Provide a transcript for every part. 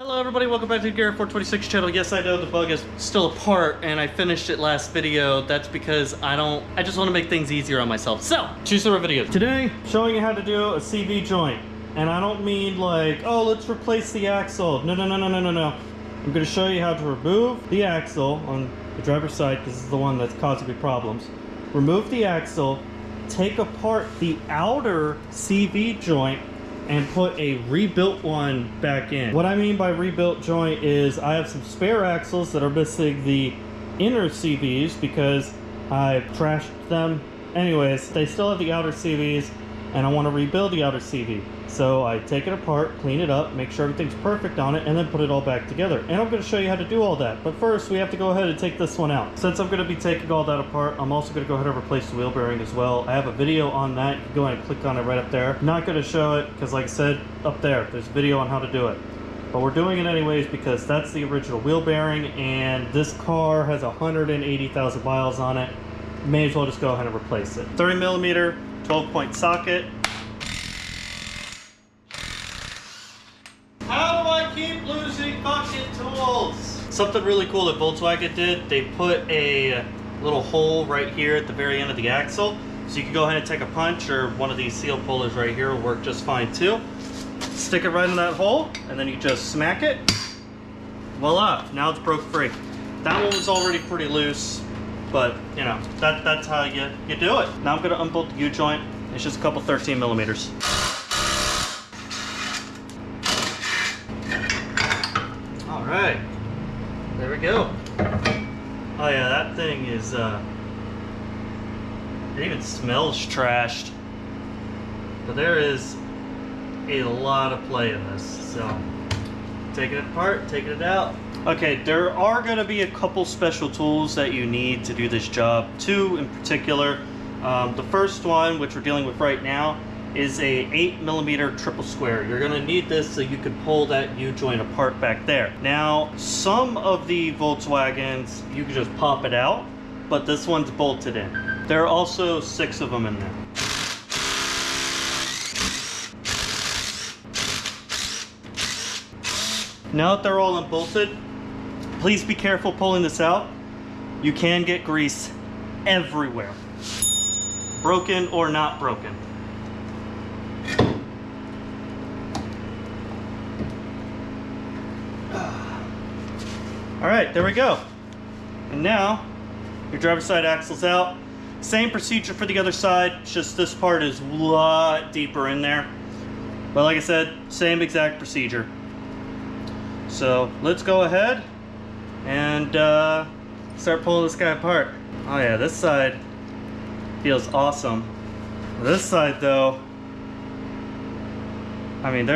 Hello everybody, welcome back to the Garrett 426 channel. Yes, I know the bug is still apart and I finished it last video. That's because I just want to make things easier on myself. So, choose the video. Today, showing you how to do a CV joint. And I don't mean like, oh, let's replace the axle. No. I'm going to show you how to remove the axle on the driver's side. This is the one that's causing me problems. Remove the axle, take apart the outer CV joint, and put a rebuilt one back in. What I mean by rebuilt joint is I have some spare axles that are missing the inner CVs because I trashed them. Anyways, they still have the outer CVs and I want to rebuild the outer CV. So I take it apart, clean it up, make sure everything's perfect on it, and then put it all back together. And I'm going to show you how to do all that. But first, we have to go ahead and take this one out. Since I'm going to be taking all that apart, I'm also going to go ahead and replace the wheel bearing as well. I have a video on that. You can go ahead and click on it right up there. I'm not going to show it because, like I said, up there's a video on how to do it. But we're doing it anyways because that's the original wheel bearing, and this car has 180,000 miles on it. May as well just go ahead and replace it. 30mm 12-point socket. How do I keep losing fucking tools? Something really cool that Volkswagen did, they put a little hole right here at the very end of the axle. So you can go ahead and take a punch, or one of these seal pullers right here will work just fine too. Stick it right in that hole, and then you just smack it. Voila, now it's broke free. That one was already pretty loose, but you know, that's how you do it. Now I'm gonna unbolt the U-joint. It's just a couple 13mm. Alright, there we go. Oh yeah, that thing is, it even smells trashed. But there is a lot of play in this, so taking it apart, taking it out. Okay, there are going to be a couple special tools that you need to do this job. Two in particular. The first one, which we're dealing with right now, is a 8mm triple square. You're going to need this so you can pull that U-joint apart back there. Now, some of the Volkswagens, you can just pop it out, but this one's bolted in. There are also 6 of them in there. Now that they're all unbolted, please be careful pulling this out. You can get grease everywhere. Broken or not broken. Alright, there we go. And now, your driver's side axle's out. Same procedure for the other side, it's just this part is a lot deeper in there. But like I said, same exact procedure. So let's go ahead and start pulling this guy apart. Oh yeah, this side feels awesome. This side though, I mean,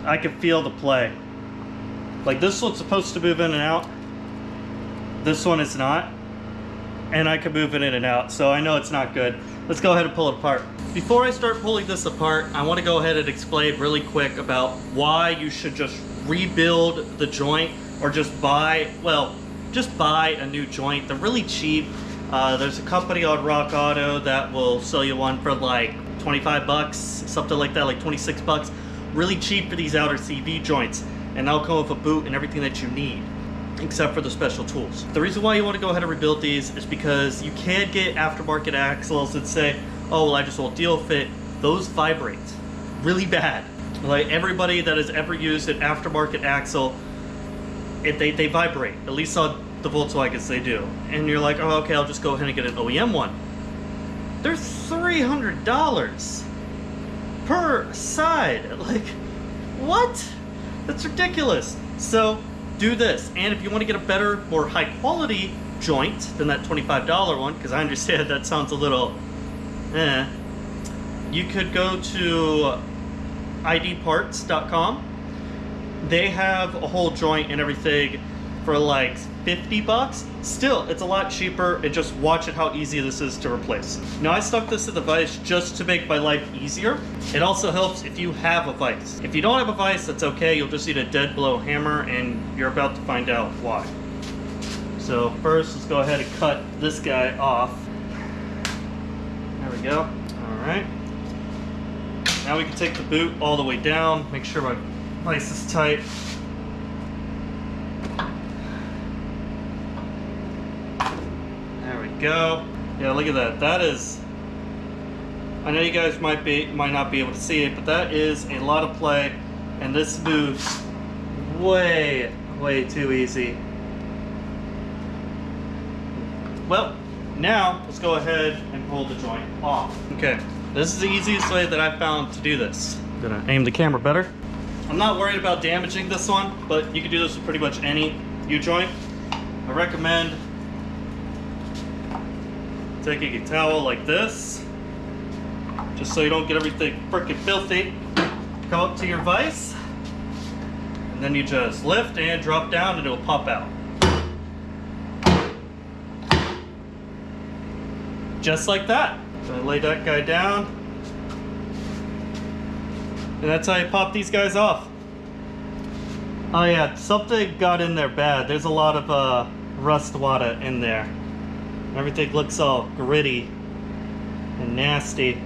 I can feel the play. Like this one's supposed to move in and out. This one is not. And I can move it in and out, so I know it's not good. Let's go ahead and pull it apart. Before I start pulling this apart, I want to go ahead and explain really quick about why you should just rebuild the joint or just buy a new joint. They're really cheap. There's a company on Rock Auto that will sell you one for like 25 bucks, something like that, like 26 bucks. Really cheap for these outer CV joints. And they'll come with a boot and everything that you need, except for the special tools. The reason why you want to go ahead and rebuild these is because you can get aftermarket axles that say, oh, well, I just won't deal with it. Those vibrate really bad. Like everybody that has ever used an aftermarket axle, they vibrate. At least on the Volkswagens they do. And you're like, oh, okay, I'll just go ahead and get an OEM one. They're $300 per side. Like, what? That's ridiculous. So do this. And if you want to get a better, more high quality joint than that $25 one, because I understand that sounds a little you could go to idparts.com. They have a whole joint and everything for like 50 bucks. Still, it's a lot cheaper, and just watch it how easy this is to replace. Now, I stuck this in the vise just to make my life easier. It also helps if you have a vise. If you don't have a vise, that's okay. You'll just need a dead blow hammer, and you're about to find out why. So first, let's go ahead and cut this guy off. There we go. All right. Now we can take the boot all the way down, make sure my vise is tight. go. Yeah, look at that. That is, I know you guys might not be able to see it, but that is a lot of play, and this moves way too easy. Well, now let's go ahead and pull the joint off. Okay, this is the easiest way that I found to do this. I'm gonna aim the camera better. I'm not worried about damaging this one, but you can do this with pretty much any U-joint. I recommend taking a towel like this, just so you don't get everything freaking filthy. Come up to your vise, and then you just lift and drop down and it'll pop out. Just like that. So I lay that guy down, and that's how you pop these guys off. Oh yeah, something got in there bad. There's a lot of rust water in there. Everything looks all gritty and nasty.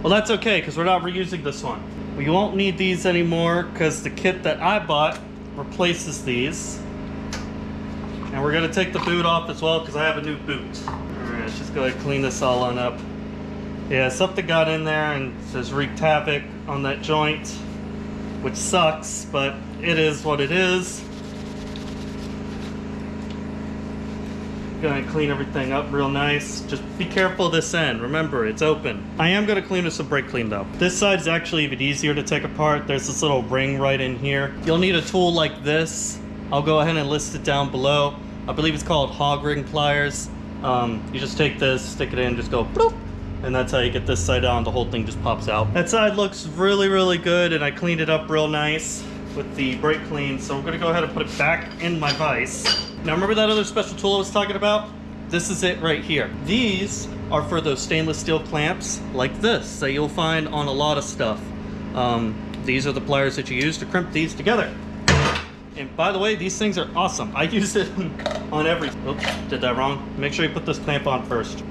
Well, that's okay, because we're not reusing this one. We won't need these anymore, because the kit that I bought replaces these. And we're gonna take the boot off as well, because I have a new boot. Alright, let's just go ahead and clean this all on up. Yeah, something got in there and just wreaked havoc on that joint, which sucks, but it is what it is. Go ahead and clean everything up real nice. Just be careful this end. Remember, it's open. I am gonna clean with some brake clean though. This side's actually even easier to take apart. There's this little ring right in here. You'll need a tool like this. I'll go ahead and list it down below. I believe it's called hog ring pliers. You just take this, stick it in, just go bloop, and that's how you get this side on. The whole thing just pops out. That side looks really good, and I cleaned it up real nice with the brake clean. So we're gonna go ahead and put it back in my vise. Now remember that other special tool I was talking about? This is it right here. These are for those stainless steel clamps like this that you'll find on a lot of stuff. These are the pliers that you use to crimp these together. And by the way, these things are awesome. I use it on every... Oops, did that wrong. Make sure you put this clamp on first.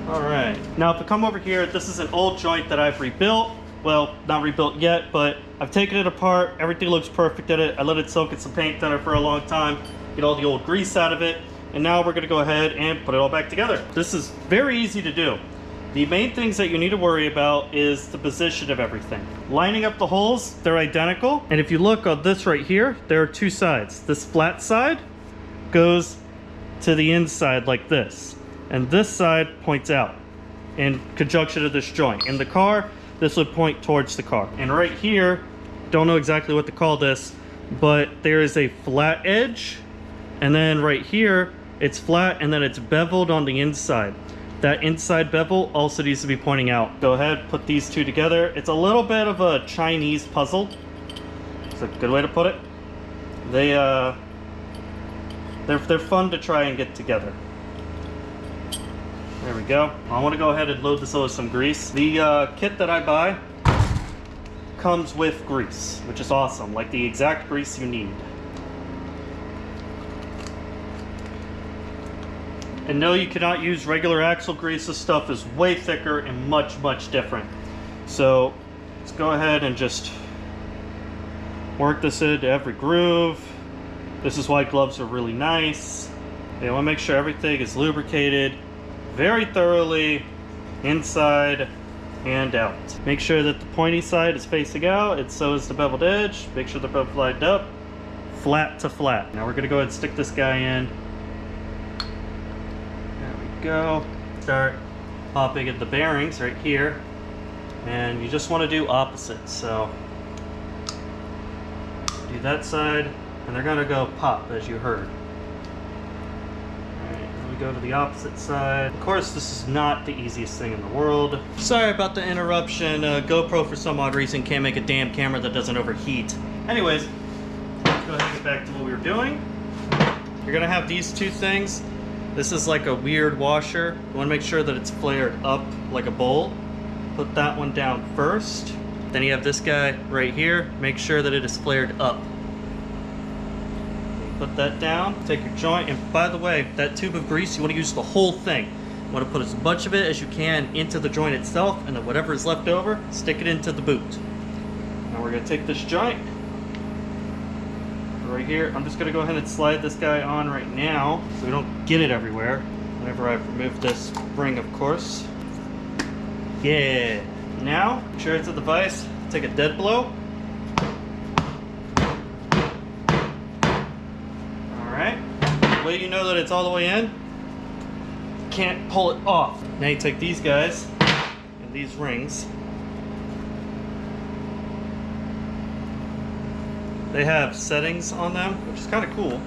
Alright, now if I come over here, this is an old joint that I've rebuilt. Well, not rebuilt yet, but I've taken it apart. Everything looks perfect in it. I let it soak in some paint thinner for a long time, get all the old grease out of it, and now we're gonna go ahead and put it all back together. This is very easy to do. The main things that you need to worry about is the position of everything. Lining up the holes, they're identical. And if you look on this right here, there are two sides. This flat side goes to the inside like this. And this side points out in conjunction to this joint. In the car, this would point towards the car. And right here, don't know exactly what to call this, but there is a flat edge. And then right here, it's flat and then it's beveled on the inside. That inside bevel also needs to be pointing out. Go ahead, put these two together. It's a little bit of a Chinese puzzle. It's a good way to put it. They're fun to try and get together. There we go. I want to go ahead and load this with some grease. The kit that I buy comes with grease, which is awesome. Like the exact grease you need. And no, you cannot use regular axle grease. This stuff is way thicker and much different. So let's go ahead and just work this into every groove. This is why gloves are really nice. You want to make sure everything is lubricated very thoroughly, inside and out. Make sure that the pointy side is facing out, and so is the beveled edge. Make sure they're both lined up, flat to flat. Now we're gonna go ahead and stick this guy in. There we go. Start popping at the bearings right here. And you just want to do opposite. So do that side, and they're gonna go pop, as you heard. Go to the opposite side. Of course, this is not the easiest thing in the world. Sorry about the interruption. GoPro, for some odd reason, can't make a damn camera that doesn't overheat. Anyways, let's go ahead and get back to what we were doing. You're gonna have these two things. This is like a weird washer. You wanna make sure that it's flared up like a bowl. Put that one down first. Then you have this guy right here. Make sure that it is flared up. Put that down, take your joint, and by the way, that tube of grease, you want to use the whole thing. You want to put as much of it as you can into the joint itself, and then whatever is left over, stick it into the boot. Now we're going to take this joint right here. I'm just going to go ahead and slide this guy on right now so we don't get it everywhere. Whenever I've removed this spring, of course. Yeah. Now, make sure it's at the vise. Take a dead blow. Alright. The way you know that it's all the way in, you can't pull it off. Now you take these guys and these rings. They have settings on them, which is kind of cool.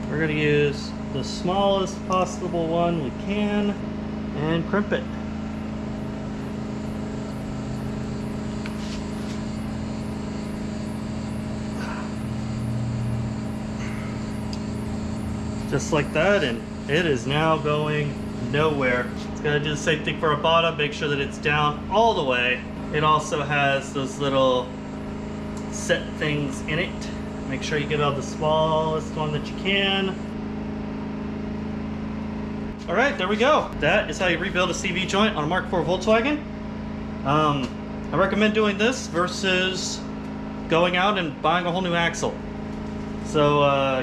We're going to use the smallest possible one we can and crimp it. Just like that, and it is now going nowhere. It's going to do the same thing for a bottom. Make sure that it's down all the way. It also has those little set things in it. Make sure you get out the smallest one that you can. Alright, there we go. That is how you rebuild a CV joint on a Mark IV Volkswagen. I recommend doing this versus going out and buying a whole new axle. So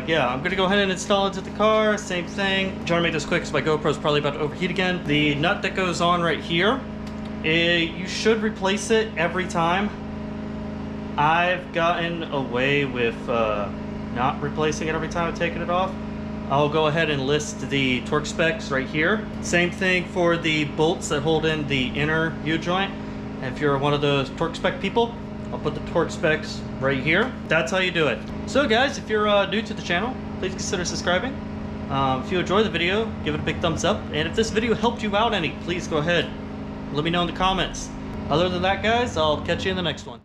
yeah, I'm going to go ahead and install it into the car. Same thing. I'm trying to make this quick because my GoPro's probably about to overheat again. The nut that goes on right here, you should replace it every time. I've gotten away with not replacing it every time I'm taking it off. I'll go ahead and list the torque specs right here. Same thing for the bolts that hold in the inner U-joint. If you're one of those torque spec people, I'll put the torque specs right here. That's how you do it. So guys, if you're new to the channel, please consider subscribing. If you enjoyed the video, give it a big thumbs up. And if this video helped you out any, please go ahead. Let me know in the comments. Other than that, guys, I'll catch you in the next one.